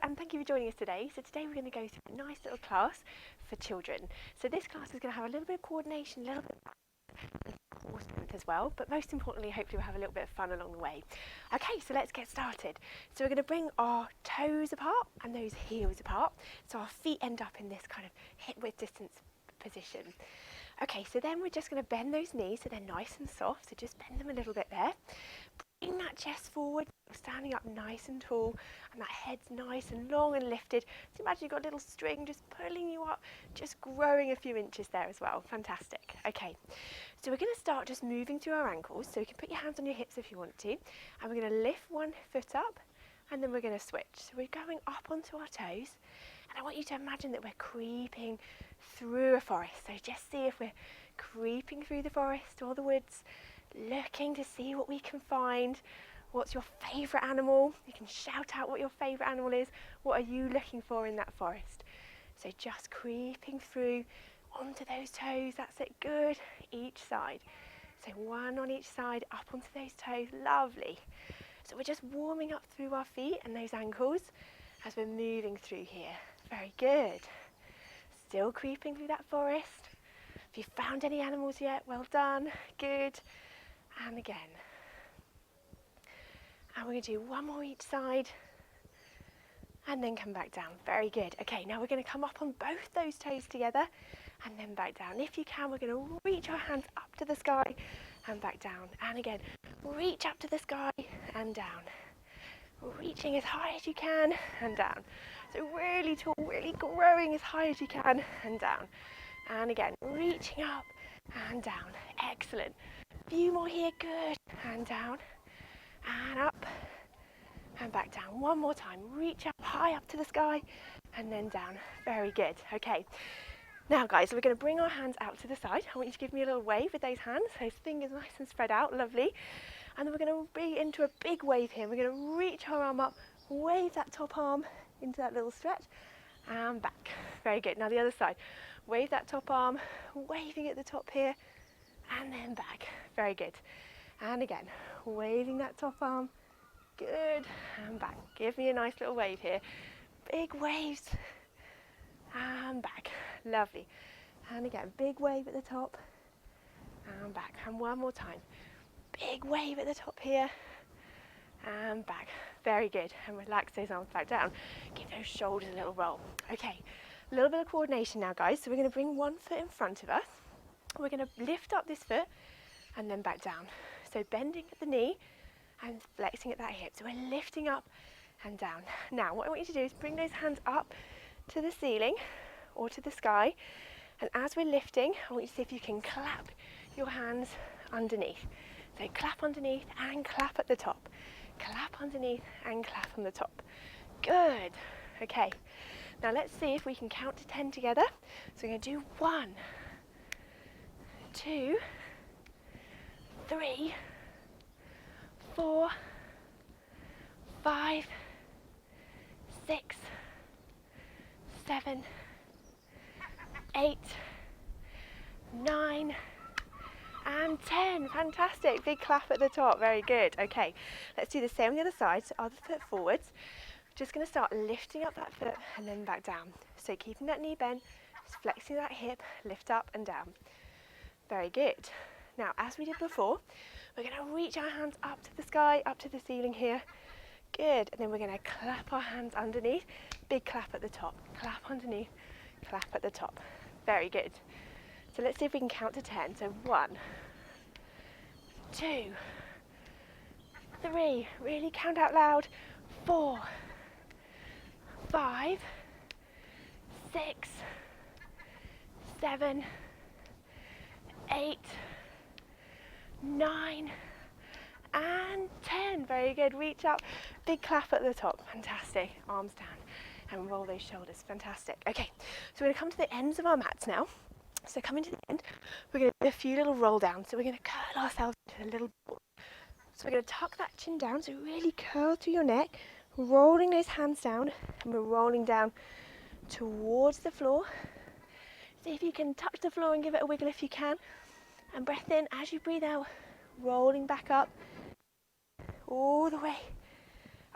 and thank you for joining us today. So today we're going to go through a nice little class for children. So this class is going to have a little bit of coordination, a little bit of core strength as well, but most importantly hopefully we'll have a little bit of fun along the way. Okay, so let's get started. So we're going to bring our toes apart and those heels apart, so our feet end up in this kind of hip width distance position. Okay, so then we're just going to bend those knees so they're nice and soft, so just bend them a little bit there. Bring that chest forward, standing up nice and tall, and that head's nice and long and lifted. So imagine you've got a little string just pulling you up, just growing a few inches there as well. Fantastic. Okay, so we're going to start just moving through our ankles. So you can put your hands on your hips if you want to, and we're going to lift one foot up, and then we're going to switch. So we're going up onto our toes, and I want you to imagine that we're creeping through a forest. So just see if we're creeping through the forest or the woods, looking to see what we can find. What's your favourite animal? You can shout out what your favourite animal is. What are you looking for in that forest? So just creeping through onto those toes. That's it. Good. Each side. So one on each side, up onto those toes. Lovely. So we're just warming up through our feet and those ankles as we're moving through here. Very good. Still creeping through that forest. Have you found any animals yet? Well done. Good. And again. And we're going to do one more each side and then come back down. Very good. Okay, now we're going to come up on both those toes together and then back down. If you can, we're going to reach our hands up to the sky and back down. And again, reach up to the sky and down. Reaching as high as you can and down. So really tall, really growing as high as you can and down. And again, reaching up and down. Excellent. A few more here. Good. And down. And up and back down. One more time. Reach up high up to the sky and then down. Very good. Okay. Now guys, we're going to bring our hands out to the side. I want you to give me a little wave with those hands. Those fingers nice and spread out. Lovely. And then we're going to be into a big wave here. We're going to reach our arm up, wave that top arm into that little stretch and back. Very good. Now the other side. Wave that top arm, waving at the top here and then back. Very good. And again, waving that top arm, good, and back. Give me a nice little wave here. Big waves, and back. Lovely. And again, big wave at the top, and back. And one more time. Big wave at the top here, and back. Very good. And relax those arms back down. Give those shoulders a little roll. Okay, a little bit of coordination now, guys. So we're going to bring one foot in front of us. We're going to lift up this foot, and then back down. So bending at the knee and flexing at that hip. So we're lifting up and down. Now what I want you to do is bring those hands up to the ceiling or to the sky. And as we're lifting, I want you to see if you can clap your hands underneath. So clap underneath and clap at the top. Clap underneath and clap on the top. Good. Okay. Now let's see if we can count to 10 together. So we're going to do 1, 2, 3, 4, 5, 6, 7, 8, 9, and 10. Fantastic. Big clap at the top. Very good. Okay, let's do the same on the other side. So other foot forwards. Just going to start lifting up that foot and then back down. So keeping that knee bent, just flexing that hip, lift up and down. Very good. Now, as we did before, we're going to reach our hands up to the sky, up to the ceiling here. Good. And then we're going to clap our hands underneath. Big clap at the top. Clap underneath, clap at the top. Very good. So let's see if we can count to 10. So 1, 2, 3. Really count out loud. 4, 5, 6, 7, 8, 9, and 10. Very good. Reach up. Big clap at the top. Fantastic. Arms down and roll those shoulders. Fantastic. Okay, so we're going to come to the ends of our mats now. So coming to the end, we're going to do a few little roll downs. So we're going to curl ourselves into a little ball. So we're going to tuck that chin down, so really curl through your neck, rolling those hands down, and we're rolling down towards the floor. See if you can touch the floor and give it a wiggle if you can. And breath in as you breathe out, rolling back up, all the way,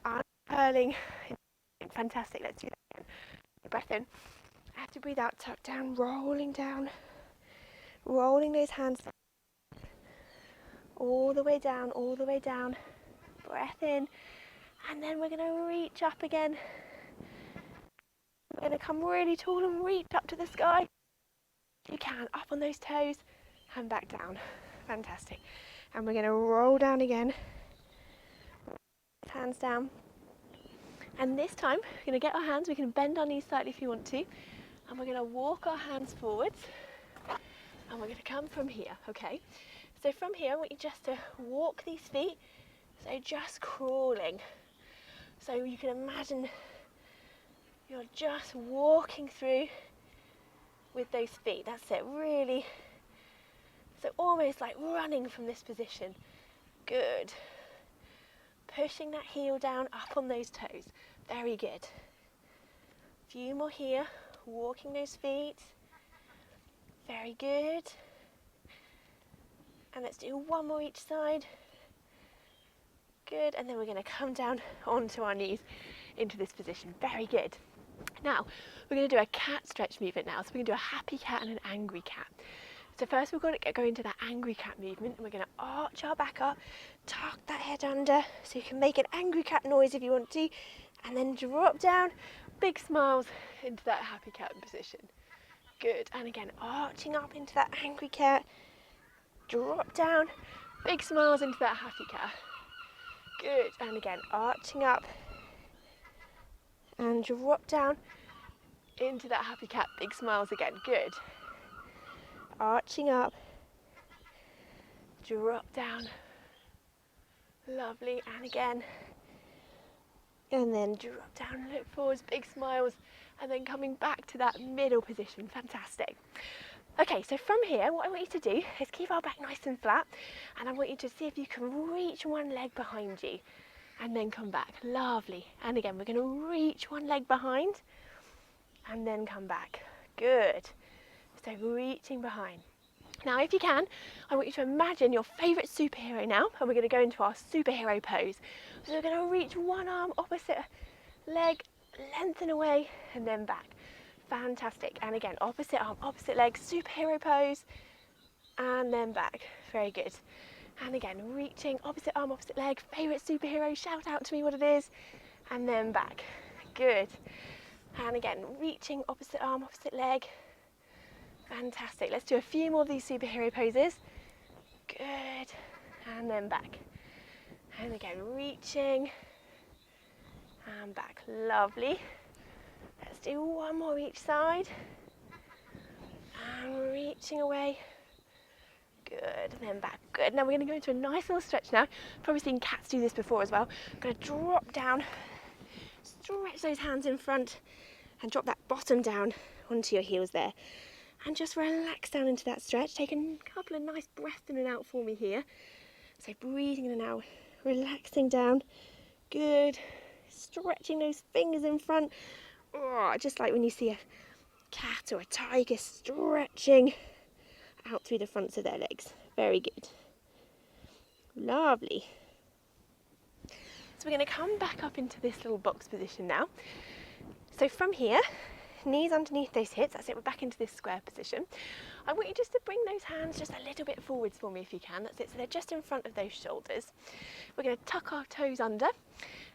uncurling Fantastic. Let's do that again. Breath in. Have to breathe out, tuck down, rolling down. Rolling those hands all the way down, all the way down. Breath in. And then we're going to reach up again. We're going to come really tall and reach up to the sky. You can, up on those toes and back down. Fantastic. And we're going to roll down again. Hands down. And this time, we're going to get our hands, we can bend our knees slightly if you want to. And we're going to walk our hands forwards. And we're going to come from here, okay? So from here, I want you just to walk these feet. So just crawling. So you can imagine you're just walking through with those feet. That's it, really. So almost like running from this position. Good. Pushing that heel down up on those toes. Very good. Few more here. Walking those feet. Very good. And let's do one more each side. Good. And then we're going to come down onto our knees into this position. Very good. Now, we're going to do a cat stretch movement now. So we're going to do a happy cat and an angry cat. So first we're going to go into that angry cat movement, and we're going to arch our back up, tuck that head under, so you can make an angry cat noise if you want to, and then drop down, big smiles into that happy cat position. Good, and again, arching up into that angry cat, drop down, big smiles into that happy cat. Good, and again, arching up, and drop down into that happy cat, big smiles again. Good. Arching up, drop down, lovely, and again, and then drop down, look forwards, big smiles, and then coming back to that middle position. Fantastic. Okay, so from here, what I want you to do is keep our back nice and flat, and I want you to see if you can reach one leg behind you, and then come back. Lovely. And again, we're going to reach one leg behind, and then come back. Good. So reaching behind. Now if you can, I want you to imagine your favourite superhero now, and we're going to go into our superhero pose. So we're going to reach one arm, opposite leg, lengthen away, and then back. Fantastic. And again, opposite arm, opposite leg, superhero pose, and then back. Very good. And again, reaching, opposite arm, opposite leg, favourite superhero, shout out to me what it is, and then back. Good. And again, reaching, opposite arm, opposite leg. Fantastic. Let's do a few more of these superhero poses. Good. And then back. And again, reaching and back. Lovely. Let's do one more each side. And reaching away. Good. And then back. Good. Now we're going to go into a nice little stretch now. Probably seen cats do this before as well. I'm going to drop down, stretch those hands in front, and drop that bottom down onto your heels there. And just relax down into that stretch. Take a couple of nice breaths in and out for me here. So breathing in and out, relaxing down. Good. Stretching those fingers in front. Oh, just like when you see a cat or a tiger stretching out through the fronts of their legs. Very good. Lovely. So we're going to come back up into this little box position now. So from here, knees underneath those hips, that's it, we're back into this square position. I want you just to bring those hands just a little bit forwards for me if you can, that's it, so they're just in front of those shoulders. We're going to tuck our toes under,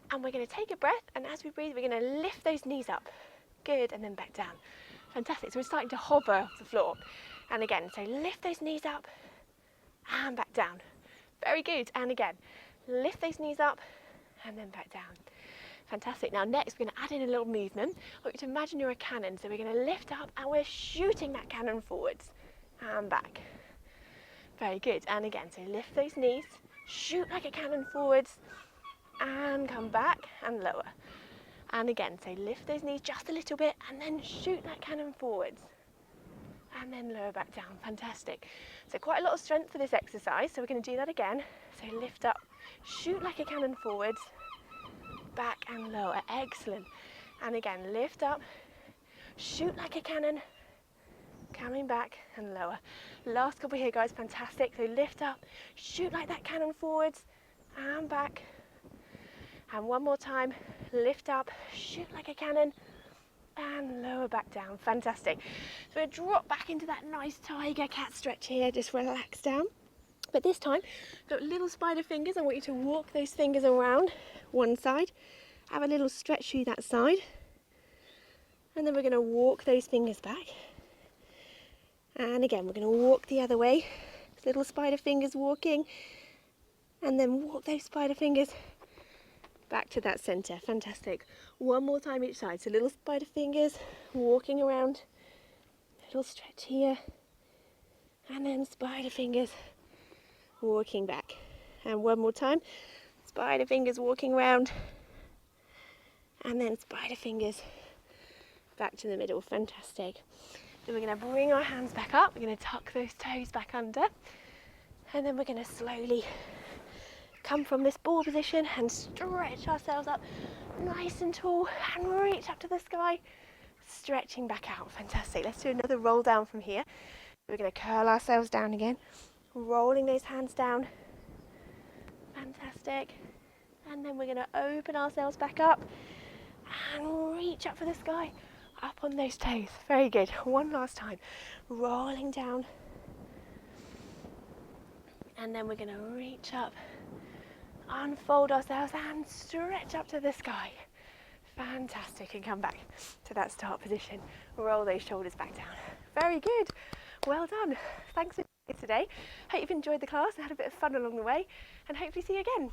and we're going to take a breath, and as we breathe, we're going to lift those knees up. Good, and then back down. Fantastic, so we're starting to hover off the floor. And again, so lift those knees up, and back down. Very good, and again, lift those knees up, and then back down. Fantastic. Now next we're going to add in a little movement. I want you to imagine you're a cannon. So we're going to lift up and we're shooting that cannon forwards and back. Very good. And again, so lift those knees, shoot like a cannon forwards and come back and lower. And again, so lift those knees just a little bit and then shoot that cannon forwards and then lower back down. Fantastic. So quite a lot of strength for this exercise. So we're going to do that again. So lift up, shoot like a cannon forwards, back and lower. Excellent. And again, lift up, shoot like a cannon, coming back and lower. Last couple here, guys. Fantastic. So lift up, shoot like that cannon forwards and back. And one more time, lift up, shoot like a cannon, and lower back down. Fantastic. So we're going to drop back into that nice tiger cat stretch here, just relax down. But this time, got little spider fingers. I want you to walk those fingers around one side, have a little stretch through that side, and then we're going to walk those fingers back. And again, we're going to walk the other way, little spider fingers walking, and then walk those spider fingers back to that center. Fantastic. One more time each side. So little spider fingers walking around, little stretch here, and then spider fingers walking back. And one more time, spider fingers walking around, and then spider fingers back to the middle. Fantastic. Then we're going to bring our hands back up. We're going to tuck those toes back under, and then we're going to slowly come from this ball position and stretch ourselves up nice and tall and reach up to the sky, stretching back out. Fantastic. Let's do another roll down from here. We're going to curl ourselves down again, rolling those hands down. Fantastic. And then we're going to open ourselves back up and reach up for the sky, up on those toes. Very good. One last time. Rolling down. And then we're going to reach up, unfold ourselves and stretch up to the sky. Fantastic. And come back to that start position. Roll those shoulders back down. Very good. Well done. Thanks for joining us today. Hope you've enjoyed the class and had a bit of fun along the way, and hopefully see you again.